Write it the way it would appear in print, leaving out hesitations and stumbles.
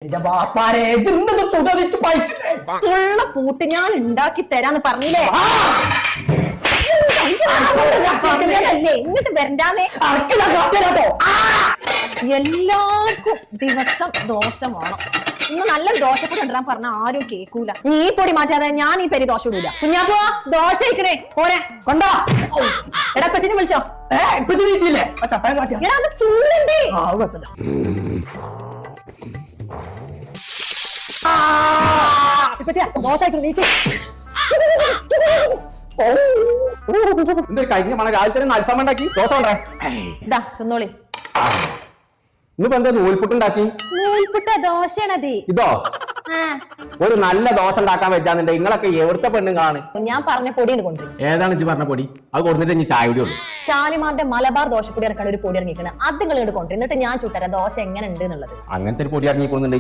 എന്റെ ബാപ്പാരെ ഉള്ള പൂട്ട് ഞാൻ ഉണ്ടാക്കി തരാന്ന് പറഞ്ഞില്ലേ? ഇങ്ങോട്ട് വരണ്ടാന്നേ. എല്ലാവർക്കും ദിവസം ദോശ വേണം. ഇന്ന് നല്ലൊരു ദോശപ്പൊടി കൊണ്ടുവരാൻ പറഞ്ഞ ആരും കേൾക്കൂല. നീ ഈ പൊടി മാറ്റാതെ ഞാൻ ഈ പെരി ദോശ ഇടൂല. കുഞ്ഞാപ്പോ ദോശ ഇരിക്കണേ പോരെ കൊണ്ടോ. എടാ കൊച്ചിനെ വിളിച്ചോ. എടാ അത് ചൂടുണ്ട്. കഴിഞ്ഞ മണ രാവിലെ തന്നെ അൽഫാം ഉണ്ടാക്കി ദോശ ഉണ്ടായി. ഇതാ തിന്നോളി. ഇന്നിപ്പോ എന്താ നൂൽപുട്ടുണ്ടാക്കി? നൂൽപുട്ട് ദോശയാണത്. ഇതോ ഒരു നല്ല ദോശ ഉണ്ടാക്കാൻ വെച്ചാന്നുണ്ടെ നിങ്ങളൊക്കെ എവിടുത്തെ പെണ്ണുങ്ങളാണ്? ഞാൻ പറഞ്ഞ പൊടി കൊണ്ടുവരും. ഏതാണ് ഇജ്ജ് പറഞ്ഞ പൊടി? അത് കൊടുത്തിട്ട് ഇനി ചായ കൂടി ഉള്ളൂ. ഷാലിമാറിന്റെ മലബാർ ദോശപ്പൊടി ഇറക്കാൻ ഒരു പൊടി ഇറങ്ങിക്കണം. അത് നിങ്ങൾ ഇങ്ങോട്ട് കൊണ്ടുവരും. എന്നിട്ട് ഞാൻ ചുട്ടരാം ദോശ എങ്ങനെ ഉണ്ട് എന്നുള്ളത്. അങ്ങനത്തെ ഒരു പൊടി ഇറങ്ങിക്കൊള്ളുന്നുണ്ട്.